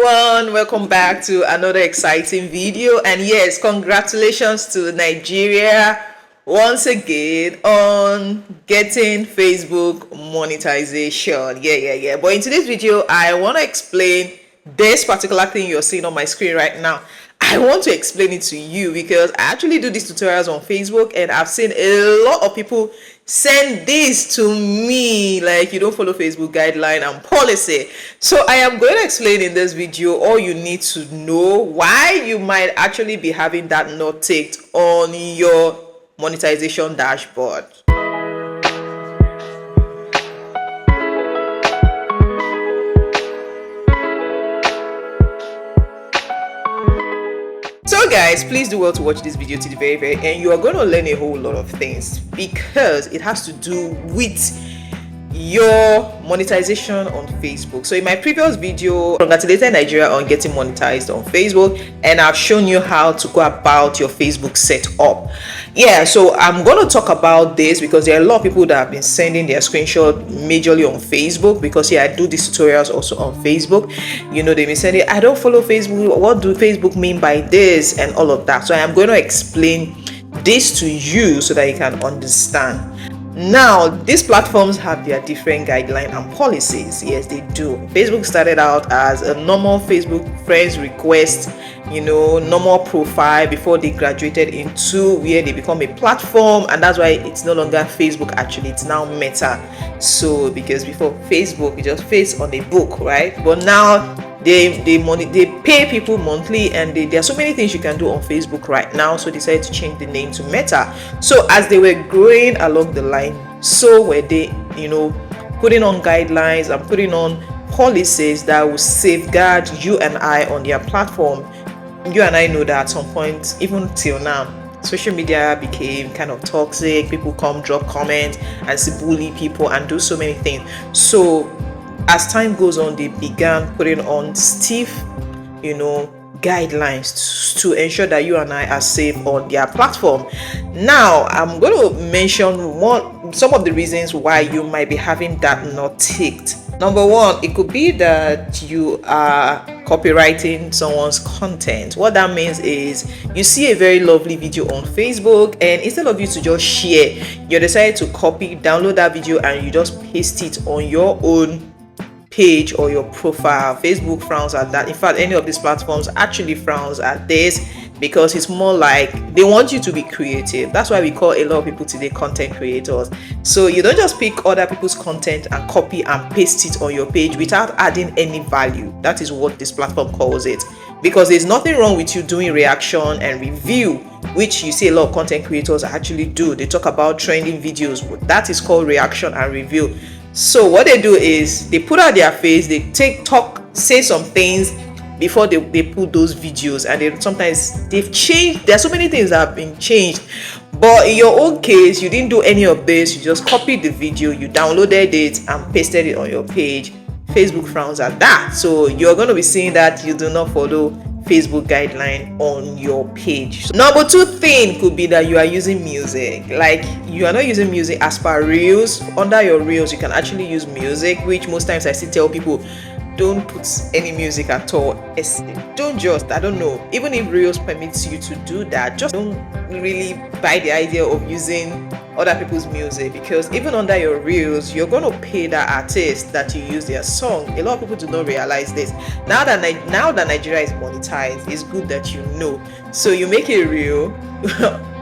everyone, welcome back to another exciting video. And yes, congratulations to Nigeria once again on getting Facebook monetization. Yeah. But in today's video, I want to explain this particular thing you're seeing on my screen right now. I want to explain it to you because I actually do these tutorials on Facebook, and I've seen a lot of people send this to me like, you don't follow Facebook guideline and policy. So I am going to explain in this video all you need to know why you might actually be having that not ticked on your monetization dashboard. So guys, please do well to watch this video to the very end. You are going to learn a whole lot of things because it has to do with your monetization on Facebook. So in my previous video, congratulated Nigeria on getting monetized on Facebook, and I've shown you how to go about your Facebook setup. Yeah, so I'm going to talk about this because there are a lot of people that have been sending their screenshot majorly on Facebook, because I do these tutorials also on Facebook. You know, they've been saying, I don't follow Facebook, what do Facebook mean by this and all of that. So I am going to explain this to you so that you can understand. Now, these platforms have their different guidelines and policies. Yes, they do. Facebook started out as a normal Facebook friends request, normal profile, before they graduated into where they become a platform, and that's why it's no longer Facebook. Actually, it's now Meta. So because before Facebook, you just face on a book, right? But now they pay people monthly, and there are so many things you can do on Facebook right now. So they decided to change the name to Meta. So as they were growing along the line, so were they putting on guidelines and putting on policies that will safeguard you and I on their platform. You and I know that at some point, even till now, social media became kind of toxic. People come drop comments and bully people and do so many things. So as time goes on, they began putting on stiff, guidelines to ensure that you and I are safe on their platform. Now, I'm going to mention some of the reasons why you might be having that not ticked. Number one, it could be that you are copywriting someone's content. What that means is you see a very lovely video on Facebook, and instead of you to just share, you decide to copy, download that video, and you just paste it on your own page or your profile. Facebook frowns at that. In fact, any of these platforms actually frowns at this because it's more like they want you to be creative. That's why we call a lot of people today content creators. So you don't just pick other people's content and copy and paste it on your page without adding any value. That is what this platform calls it, because there's nothing wrong with you doing reaction and review, which you see a lot of content creators actually do. They talk about trending videos. That is called reaction and review. So what they do is they put out their face, they say some things before they put those videos, and sometimes they've changed. There are so many things that have been changed, but in your own case, you didn't do any of this. You just copied the video, you downloaded it and pasted it on your page. Facebook frowns at that. So you're going to be seeing that you do not follow Facebook guideline on your page. So number two thing could be that you are using music. Like, you are not using music as per reels. Under your reels, you can actually use music, which most times I still tell people, don't put any music at all. I don't know, even if reels permits you to do that, just don't really buy the idea of using other people's music, because even under your reels, you're going to pay that artist that you use their song. A lot of people do not realize this. Now that Nigeria is monetized, it's good that you know. So you make a reel.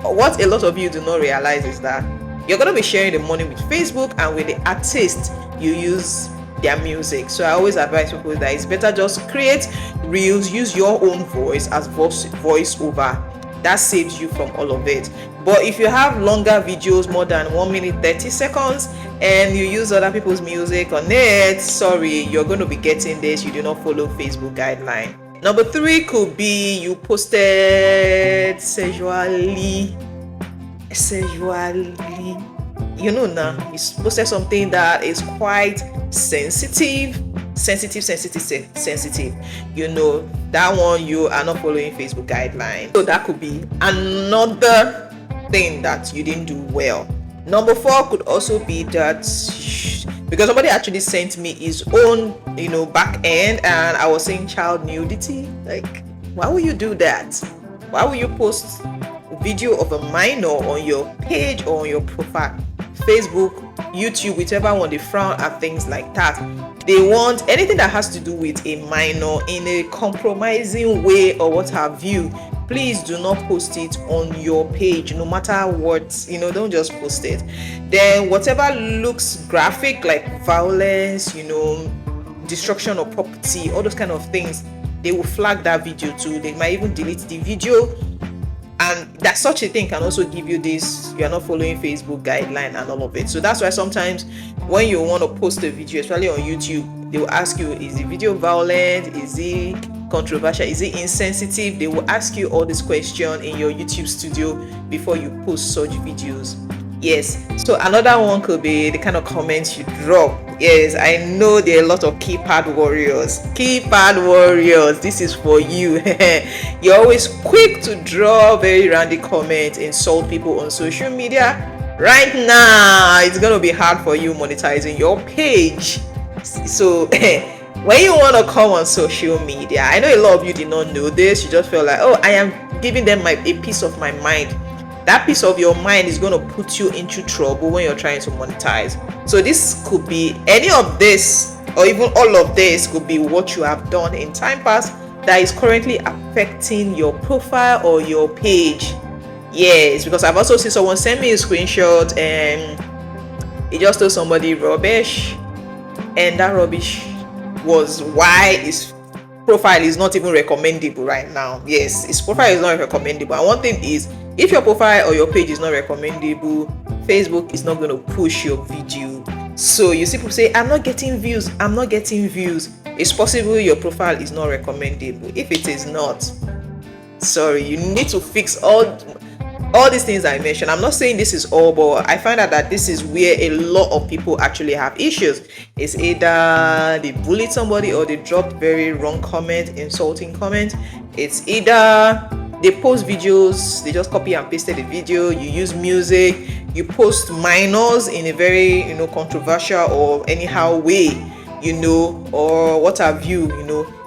What a lot of you do not realize is that you're going to be sharing the money with Facebook and with the artist you use their music. So I always advise people that it's better just create reels, use your own voice as voice over. That saves you from all of it. But if you have longer videos, more than 1 minute 30 seconds, and you use other people's music on it, sorry, you're going to be getting this. You do not follow Facebook guideline. Number three could be you posted sexually. Now you posted something that is quite sensitive. That one, you are not following Facebook guidelines. So that could be another thing that you didn't do well. Number four could also be that because somebody actually sent me his own, back end, and I was saying child nudity. Like, why would you do that? Why would you post a video of a minor on your page or on your profile? Facebook, YouTube, whichever one, they frown at things like that. They want anything that has to do with a minor in a compromising way or what have you. Please do not post it on your page, no matter what, don't just post it. Then whatever looks graphic, like violence, destruction of property, all those kind of things, they will flag that video too. They might even delete the video. And that such a thing can also give you this, you are not following Facebook guideline and all of it. So that's why sometimes when you want to post a video, especially on YouTube, they will ask you, is the video violent? Is it controversial? Is it insensitive? They will ask you all these questions in your YouTube studio before you post such videos. Yes. So another one could be the kind of comments you drop. Yes, I know there are a lot of keypad warriors. This is for you. You're always quick to draw very randy comments, insult people on social media. Right now, it's going to be hard for you monetizing your page. So when you want to come on social media, I know a lot of you did not know this. You just feel like, oh, I am giving them a piece of my mind. That piece of your mind is going to put you into trouble when you're trying to monetize. So this could be any of this, or even all of this could be what you have done in time past that is currently affecting your profile or your page. Yes, because I've also seen someone send me a screenshot and he just told somebody rubbish, and that rubbish was why his profile is not even recommendable right now. Yes, his profile is not recommendable. And one thing is, if your profile or your page is not recommendable, Facebook is not going to push your video. So you see people say, I'm not getting views. It's possible your profile is not recommendable. If it is not, sorry, you need to fix all these things I mentioned. I'm not saying this is all, but I find out that this is where a lot of people actually have issues. It's either they bullied somebody or they dropped very wrong comment, insulting comment. It's either they post videos, they just copy and pasted the video. You use music, you post minors in a very controversial or anyhow way, or what have you,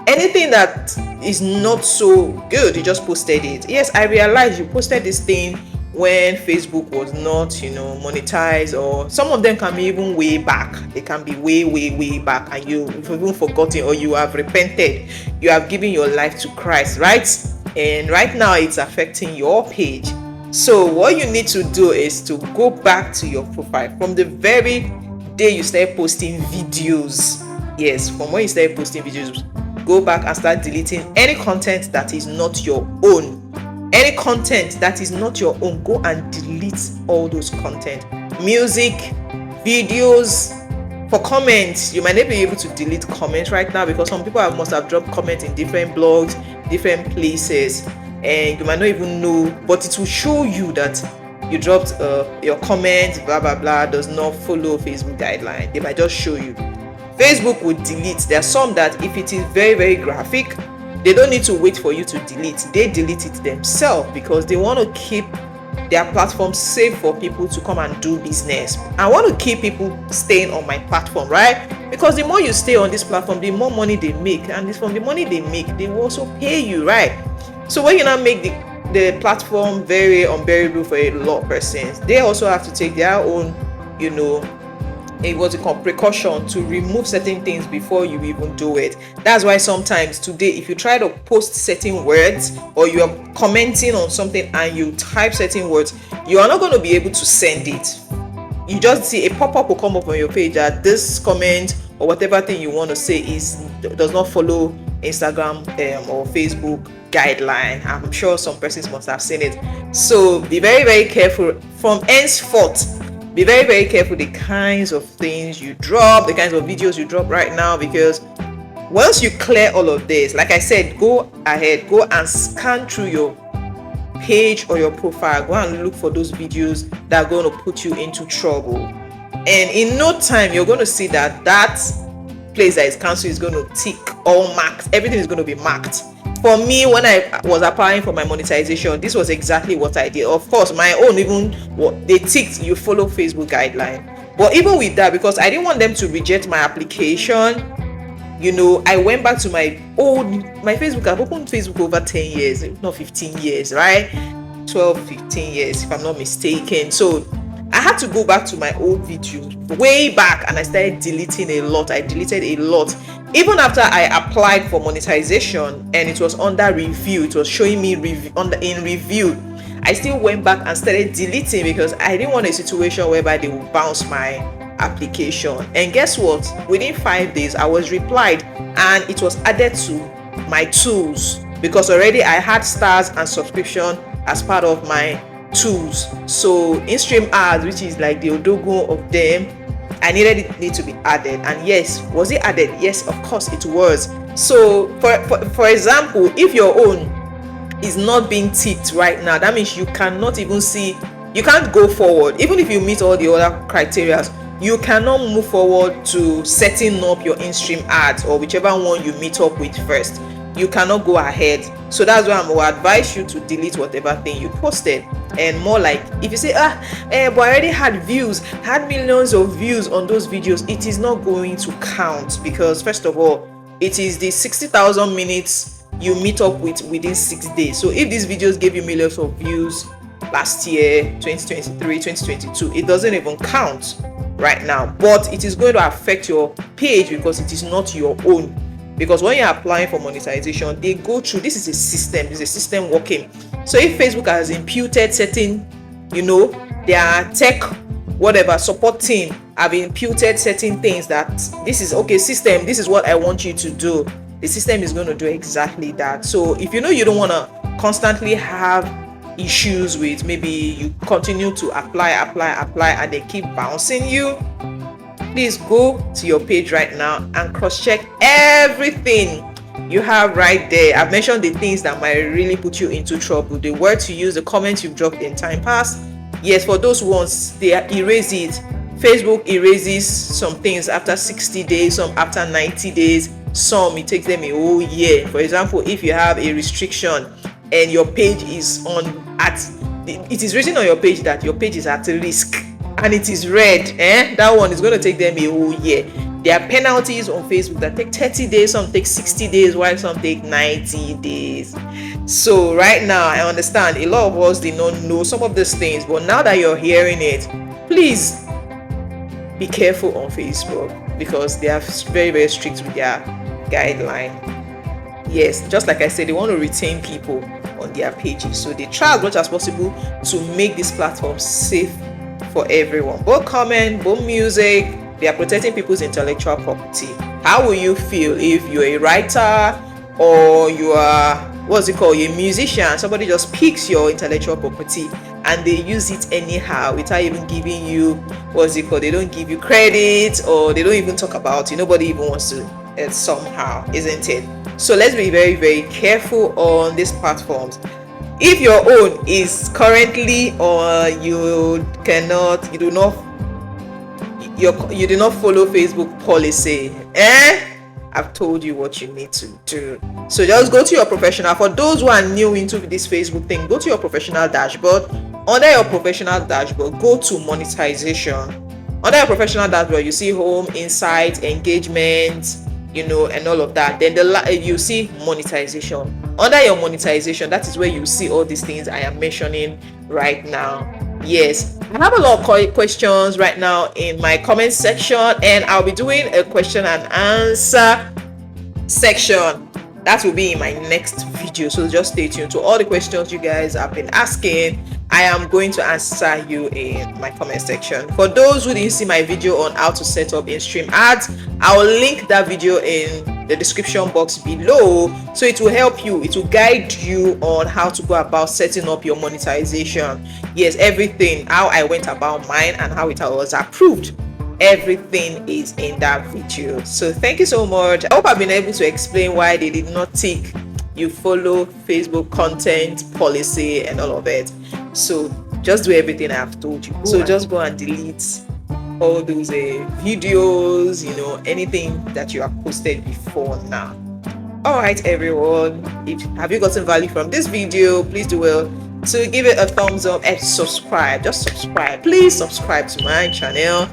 anything that is not so good, you just posted it. Yes, I realized you posted this thing when Facebook was not monetized, or some of them can be even way back. They can be way back, and you've even forgotten, or you have repented, you have given your life to Christ, right? And right now it's affecting your page. So what you need to do is to go back to your profile from the very day you start posting videos. Yes, from when you start posting videos, go back and start deleting any content that is not your own. Any content that is not your own, go and delete all those content. Music, videos. For comments, you might not be able to delete comments right now because some people must have dropped comments in different blogs, different places, and you might not even know, but it will show you that you dropped your comment, blah blah blah, does not follow Facebook guideline. They might just show you. Facebook will delete. There are some that if it is very graphic, they don't need to wait for you to delete. They delete it themselves because they want to keep their platform safe for people to come and do business. I want to keep people staying on my platform, right? Because the more you stay on this platform, the more money they make, and it's from the money they make, they will also pay you, right? So when you now make the platform very unbearable for a lot of persons, they also have to take their own, precaution to remove certain things before you even do it. That's why sometimes today, if you try to post certain words or you are commenting on something and you type certain words, you are not going to be able to send it. You just see a pop-up will come up on your page that this comment or whatever thing you want to say does not follow Instagram or Facebook guideline. I'm sure some persons must have seen it. So be very careful from henceforth. Be very careful the kinds of things you drop, the kinds of videos you drop right now, because once you clear all of this, like I said, go ahead, go and scan through your page or your profile, go and look for those videos that are going to put you into trouble. And in no time, you're going to see that place that is cancelled is going to tick all marked. Everything is going to be marked. For me, when I was applying for my monetization, this was exactly what I did. Of course, my own, even what they ticked, you follow Facebook guideline. But even with that, because I didn't want them to reject my application, I went back to my Facebook. I've opened Facebook over 10 years, not 15 years, right? 12, 15 years, if I'm not mistaken. So I had to go back to my old videos way back, and I started deleting a lot. I deleted a lot. Even after I applied for monetization and it was under review, it was showing me in review, I still went back and started deleting because I didn't want a situation whereby they would bounce my application. And guess what? Within 5 days, I was replied and it was added to my tools, because already I had stars and subscription as part of my tools. So in-stream ads, which is like the odogo of them, I needed it to be added. And yes, was it added? Yes, of course it was. So for example, if your own is not being ticked right now, that means you cannot even see, you can't go forward. Even if you meet all the other criteria, you cannot move forward to setting up your in-stream ads, or whichever one you meet up with first. You cannot go ahead. So that's why I'm going to advise you to delete whatever thing you posted. And more like, if you say, but I already had millions of views on those videos, it is not going to count, because first of all, it is the 60,000 minutes you meet up with within 6 days. So if these videos gave you millions of views last year, 2023, 2022, it doesn't even count right now. But it is going to affect your page because it is not your own. Because when you're applying for monetization, they go through, this is a system, it's a system working. So if Facebook has imputed certain, their tech, whatever, support team have imputed certain things that this is, okay, system, this is what I want you to do. The system is going to do exactly that. So if you don't want to constantly have issues with, maybe you continue to apply, and they keep bouncing you, please go to your page right now and cross-check everything you have right there. I've mentioned the things that might really put you into trouble, the word to use, the comments you've dropped in time past. Yes, for those ones, they erase it. Facebook erases some things after 60 days, some after 90 days, some it takes them a whole year. For example, if you have a restriction and your page is it is written on your page that your page is at risk, and it is red, that one is going to take them a whole year. There are penalties on Facebook that take 30 days, some take 60 days, while some take 90 days. So right now, I understand a lot of us did not know some of these things, but now that you're hearing it, please be careful on Facebook, because they are very, very strict with their guideline. Yes, just like I said, they want to retain people on their pages, so they try as much as possible to make this platform safe for everyone. Both comment, both music, they are protecting people's intellectual property. How will you feel if you're a writer or you are a musician? Somebody just picks your intellectual property and they use it anyhow without even giving you they don't give you credit, or they don't even talk about it. Nobody even wants to somehow, isn't it? So let's be very, very careful on these platforms. If your own is currently, or you do not follow Facebook policy, I've told you what you need to do. So just go to your professional. For those who are new into this Facebook thing, go to your professional dashboard. Under your professional dashboard, go to monetization. Under your professional dashboard, you see home, insights, engagement, and all of that. Then you see monetization. Under your monetization, that is where you see all these things I am mentioning right now. Yes, I have a lot of questions right now in my comment section, and I'll be doing a question and answer section. That will be in my next video, so just stay tuned. To all the questions you guys have been asking, I am going to answer you in my comment section. For those who didn't see my video on how to set up in-stream ads, I will link that video in the description box below, so it will help you, it will guide you on how to go about setting up your monetization. Yes, everything, how I went about mine and how it was approved, everything is in that video. So thank you so much. I hope I've been able to explain why they did not tick you follow Facebook content policy and all of it. So just do everything I have told you. So just go and delete all those videos, anything that you have posted before now. All right, everyone, if have you gotten value from this video, please do well to give it a thumbs up and subscribe. Just subscribe, please subscribe to my channel.